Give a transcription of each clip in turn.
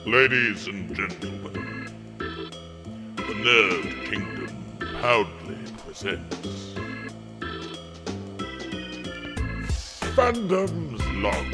Ladies and gentlemen, the Nerd Kingdom proudly presents Fandoms Log.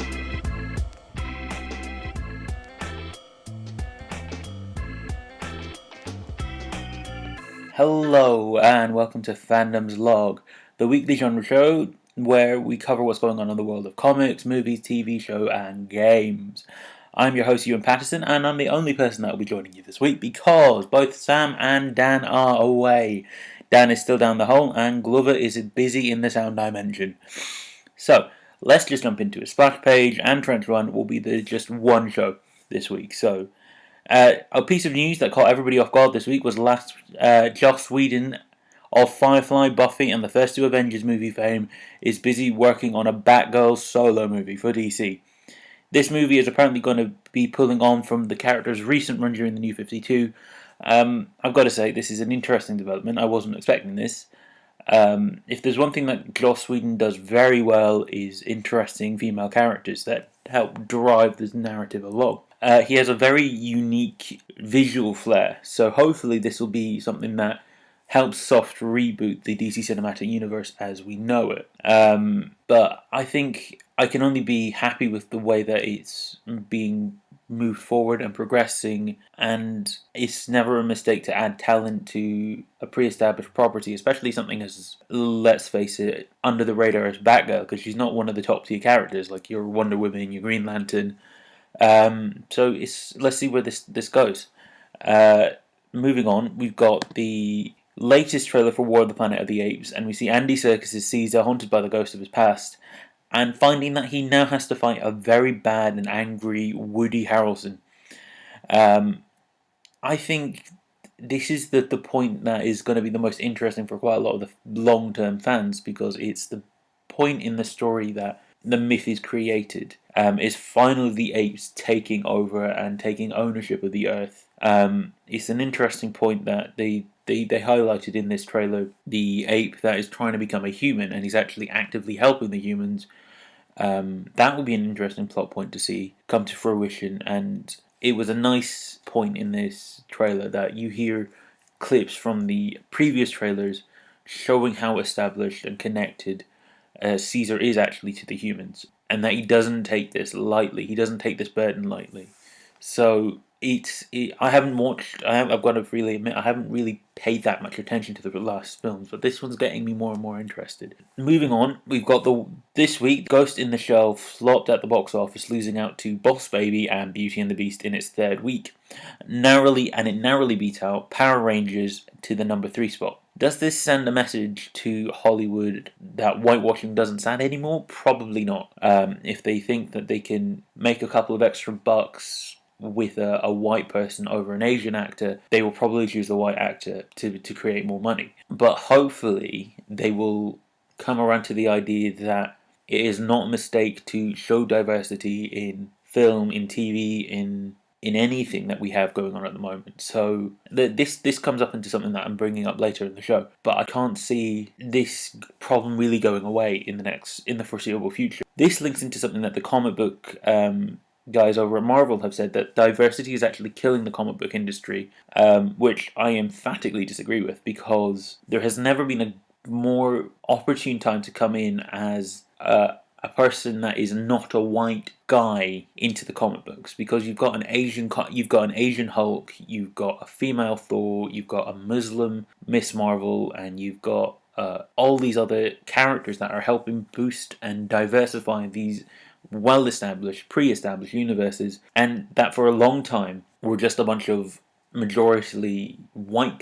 Hello and welcome to Fandoms Log, the weekly genre show where we cover what's going on in the world of comics, movies, TV show and games. I'm your host Ewen Patterson and I'm the only person that will be joining you this week because both Sam and Dan are away. Dan is still down the hole and Glover is busy in the sound dimension. So, let's just jump into a splash page, and Trench Run will be the just one show this week. So, a piece of news that caught everybody off guard this week was Joss Weadon of Firefly, Buffy, and the first two Avengers movie fame is busy working on a Batgirl solo movie for DC. This movie is apparently going to be pulling on from the character's recent run during the New 52. I've got to say, this is an interesting development. I wasn't expecting this. If there's one thing that Joss Weadon does very well is interesting female characters that help drive this narrative along. He has a very unique visual flair, so hopefully this will be something that helps soft reboot the DC Cinematic Universe as we know it. But I think I can only be happy with the way that it's being moved forward and progressing, and it's never a mistake to add talent to a pre-established property, especially something as, let's face it, under the radar as Batgirl, because she's not one of the top tier characters like your Wonder Woman, your Green Lantern. So let's see where this goes. Moving on, we've got the latest trailer for War of the Planet of the Apes, and we see Andy Serkis' Caesar haunted by the ghost of his past, and finding that he now has to fight a very bad and angry Woody Harrelson. I think this is the point that is going to be the most interesting for quite a lot of the long-term fans, because it's the point in the story that the myth is created. Is finally the apes taking over and taking ownership of the earth. It's an interesting point that they highlighted in this trailer, the ape that is trying to become a human and he's actually actively helping the humans. That will be an interesting plot point to see come to fruition, and it was a nice point in this trailer that you hear clips from the previous trailers showing how established and connected Caesar is actually to the humans, and that he doesn't take this lightly. He doesn't take this burden lightly. So I've got to freely admit, I haven't really paid that much attention to the last films, but this one's getting me more and more interested. Moving on, we've got this week, Ghost in the Shell flopped at the box office, losing out to Boss Baby and Beauty and the Beast in its third week. It narrowly beat out Power Rangers to the number 3 spot. Does this send a message to Hollywood that whitewashing doesn't stand anymore? Probably not. If they think that they can make a couple of extra bucks with a white person over an Asian actor, they will probably choose the white actor to create more money. But hopefully they will come around to the idea that it is not a mistake to show diversity in film, in TV, in anything that we have going on at the moment. So this comes up into something that I'm bringing up later in the show, but I can't see this problem really going away in the foreseeable future. This links into something that the comic book guys over at Marvel have said, that diversity is actually killing the comic book industry, which I emphatically disagree with, because there has never been a more opportune time to come in as a person that is not a white guy into the comic books, because you've got an Asian Hulk, you've got a female Thor, you've got a Muslim Miss Marvel, and you've got all these other characters that are helping boost and diversify these well-established, pre-established universes, and that for a long time were just a bunch of majority white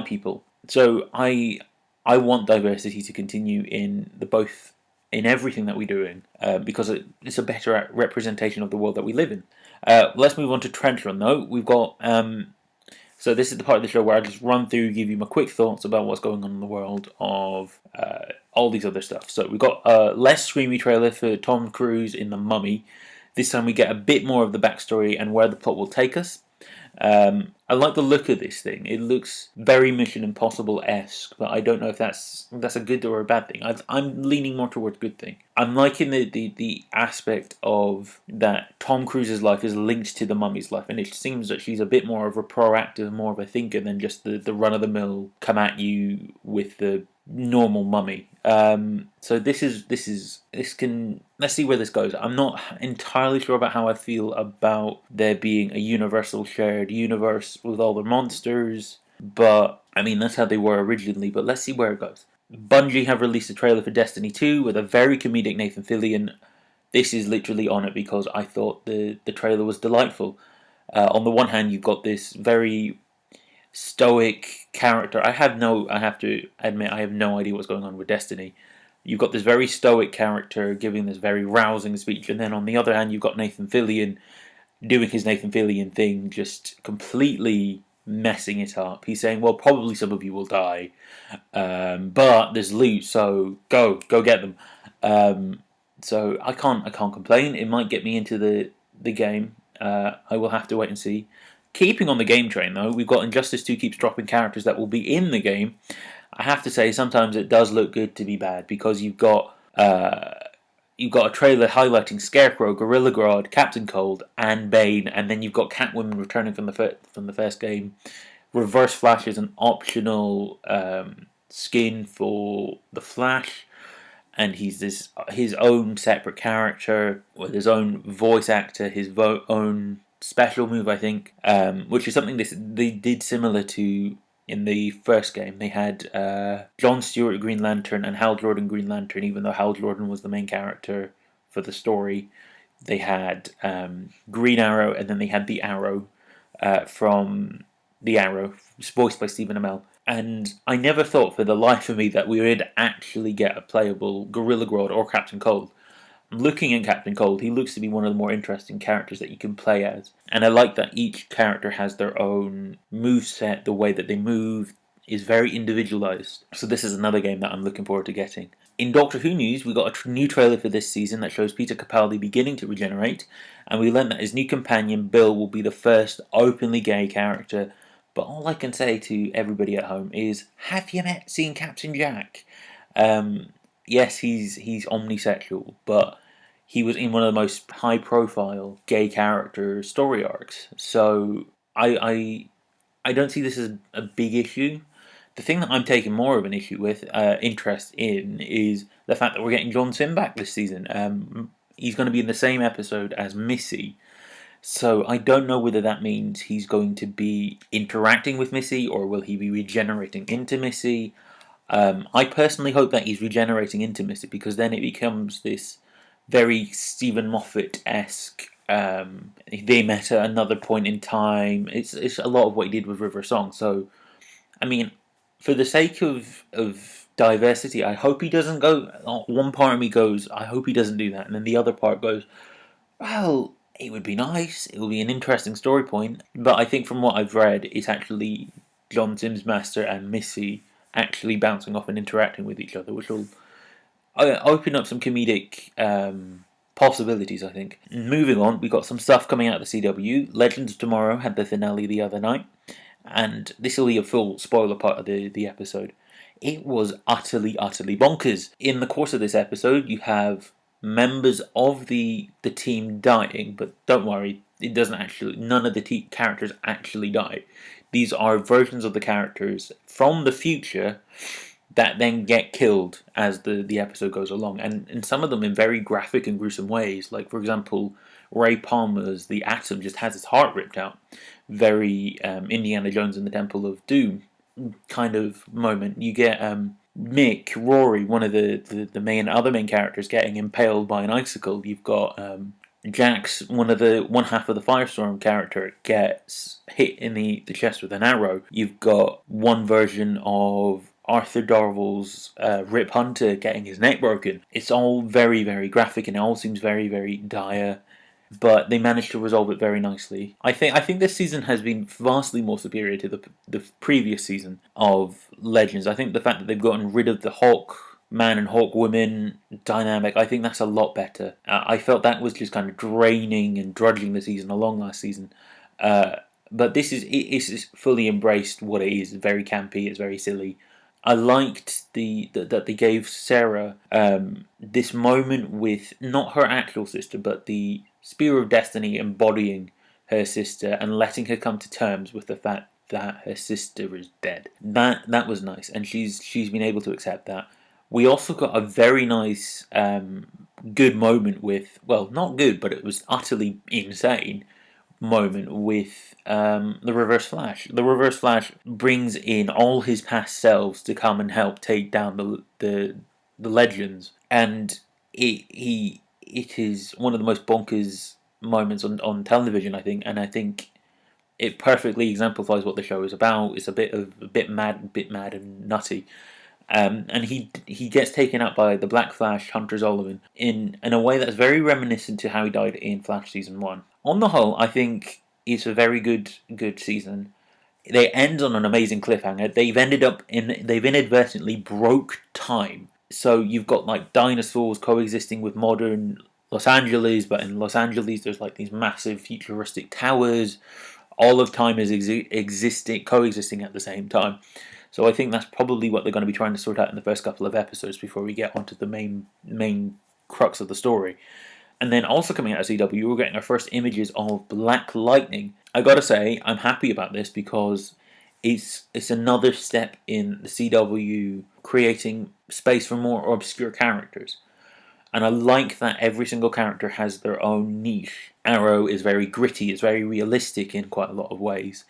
people. So I want diversity to continue in everything that we're doing, because it's a better representation of the world that we live in. Let's move on to Trench Run, though. We've got so this is the part of the show where I just run through, give you my quick thoughts about what's going on in the world of all these other stuff. So we've got a less screamy trailer for Tom Cruise in The Mummy. This time we get a bit more of the backstory and where the plot will take us. I like the look of this thing. It looks very Mission Impossible-esque, but I don't know if that's a good or a bad thing. I'm leaning more towards good thing. I'm liking the aspect of that Tom Cruise's life is linked to the mummy's life, and it seems that she's a bit more of a proactive, more of a thinker than just the run-of-the-mill come at you with the normal mummy. So this can, let's see where this goes. I'm not entirely sure about how I feel about there being a universal shared universe with all the monsters, but I mean that's how they were originally. But let's see where it goes. Bungie have released a trailer for Destiny 2 with a very comedic Nathan Fillion. This is literally on it because I thought the trailer was delightful. On the one hand, you've got this very stoic character. I have to admit, I have no idea what's going on with Destiny. You've got this very stoic character giving this very rousing speech, and then on the other hand, you've got Nathan Fillion doing his Nathan Fillion thing, just completely messing it up. He's saying, "Well, probably some of you will die, but there's loot, so go get them." So I can't complain. It might get me into the game. I will have to wait and see. Keeping on the game train, though, we've got Injustice 2 keeps dropping characters that will be in the game. I have to say, sometimes it does look good to be bad because you've got a trailer highlighting Scarecrow, Gorilla Grodd, Captain Cold, and Bane, and then you've got Catwoman returning from the first game. Reverse Flash is an optional skin for the Flash, and he's his own separate character with his own voice actor, his own special move, I think, which is something they did similar to in the first game. They had John Stewart Green Lantern and Hal Jordan Green Lantern, even though Hal Jordan was the main character for the story. They had Green Arrow, and then they had the Arrow from The Arrow, voiced by Stephen Amell. And I never thought for the life of me that we would actually get a playable Gorilla Grodd or Captain Cold. Looking at Captain Cold, he looks to be one of the more interesting characters that you can play as. And I like that each character has their own moveset, the way that they move is very individualized. So this is another game that I'm looking forward to getting. In Doctor Who news, we got a new trailer for this season that shows Peter Capaldi beginning to regenerate, and we learned that his new companion, Bill, will be the first openly gay character. But all I can say to everybody at home is, have you seen Captain Jack? Yes, he's omnisexual, but he was in one of the most high-profile gay character story arcs. So I don't see this as a big issue. The thing that I'm taking more of an issue with, interest in, is the fact that we're getting John Simm back this season. He's going to be in the same episode as Missy. So I don't know whether that means he's going to be interacting with Missy or will he be regenerating into Missy. I personally hope that he's regenerating into Missy because then it becomes this very Stephen Moffat-esque. They met at another point in time. It's a lot of what he did with River Song. So, I mean, for the sake of diversity, I hope he doesn't go. One part of me goes, I hope he doesn't do that, and then the other part goes, well, it would be nice. It would be an interesting story point. But I think from what I've read, it's actually John Simm's Master and Missy actually bouncing off and interacting with each other, which will open up some comedic possibilities, I think. Moving on, we got some stuff coming out of the CW. Legends of Tomorrow had the finale the other night, and this will be a full spoiler part of the episode. It was utterly bonkers. In the course of this episode, you have members of the team dying, but don't worry, it doesn't actually. None of the characters actually die. These are versions of the characters from the future that then get killed as the episode goes along, and some of them in very graphic and gruesome ways. Like, for example, Ray Palmer's The Atom just has his heart ripped out. Very Indiana Jones and the Temple of Doom kind of moment. You get Mick, Rory, one of the other main characters, getting impaled by an icicle. You've got Jax, one half of the Firestorm character, gets hit in the chest with an arrow. You've got one version of Arthur Darvill's Rip Hunter getting his neck broken. It's all very, very graphic and it all seems very, very dire, but they managed to resolve it very nicely. I think this season has been vastly more superior to the previous season of Legends. I think the fact that they've gotten rid of the Hawkman and Hawkwoman dynamic, I think that's a lot better. I felt that was just kind of draining and drudging the season along last season. But it's fully embraced what it is. It's very campy. It's very silly. I liked that they gave Sarah this moment with not her actual sister, but the Spear of Destiny embodying her sister and letting her come to terms with the fact that her sister is dead. That was nice, and she's been able to accept that. We also got a very nice, good moment with, well, not good, but it was utterly insane moment with the Reverse Flash. The Reverse Flash brings in all his past selves to come and help take down the Legends, and it is one of the most bonkers moments on television, I think, and I think it perfectly exemplifies what the show is about. It's a bit mad and nutty. And he gets taken out by the Black Flash, Hunter Zolomon, in a way that's very reminiscent to how he died in Flash Season 1. On the whole, I think it's a very good season. They end on an amazing cliffhanger. They've inadvertently broke time. So you've got like dinosaurs coexisting with modern Los Angeles, but in Los Angeles there's like these massive futuristic towers. All of time is coexisting at the same time. So I think that's probably what they're going to be trying to sort out in the first couple of episodes before we get onto the main crux of the story. And then also coming out of CW, we're getting our first images of Black Lightning. I gotta say, I'm happy about this because it's another step in the CW creating space for more obscure characters. And I like that every single character has their own niche. Arrow is very gritty, it's very realistic in quite a lot of ways.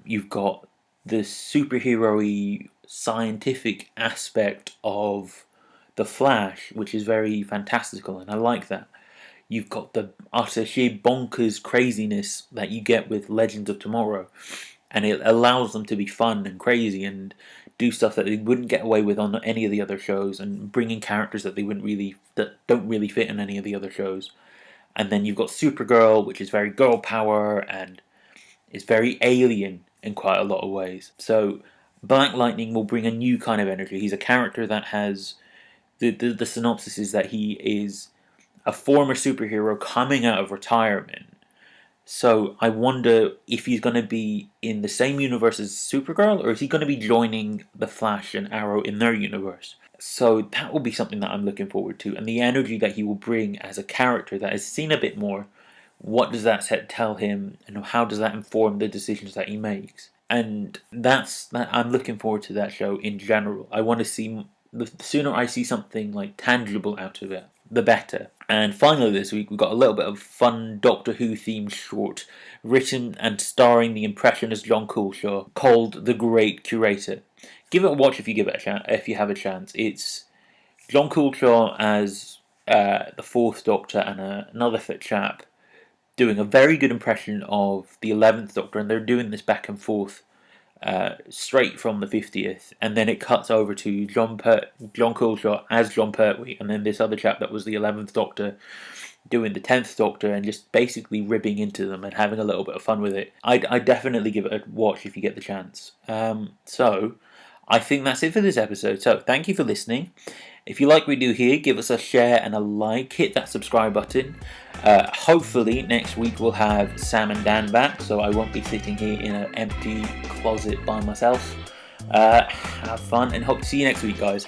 You've got the superhero-y scientific aspect of the Flash, which is very fantastical, and I like that. You've got the utter sheer bonkers craziness that you get with Legends of Tomorrow, and it allows them to be fun and crazy and do stuff that they wouldn't get away with on any of the other shows, and bring in characters that don't really fit in any of the other shows. And then you've got Supergirl, which is very girl power and is very alien in quite a lot of ways. So Black Lightning will bring a new kind of energy. He's a character that has the synopsis is that he is a former superhero coming out of retirement. So I wonder if he's going to be in the same universe as Supergirl, or is he going to be joining the Flash and Arrow in their universe? So that will be something that I'm looking forward to, and the energy that he will bring as a character that has seen a bit more. What does that tell him, and how does that inform the decisions that he makes? And I'm looking forward to that show in general. I want to see, the sooner I see something like tangible out of it, the better. And finally this week we've got a little bit of fun Doctor Who themed short, written and starring the impressionist John Coulshaw, called The Great Curator. Give it a watch if you have a chance. It's John Coulshaw as the Fourth Doctor and another fit chap, doing a very good impression of the 11th Doctor, and they're doing this back and forth straight from the 50th, and then it cuts over to John Coulshaw as John Pertwee, and then this other chap that was the 11th Doctor doing the 10th Doctor, and just basically ribbing into them and having a little bit of fun with it. I'd definitely give it a watch if you get the chance. So I think that's it for this episode. So thank you for listening. If you like what we do here, give us a share and a like. Hit that subscribe button. Hopefully next week we'll have Sam and Dan back, so I won't be sitting here in an empty closet by myself. Have fun and hope to see you next week, guys.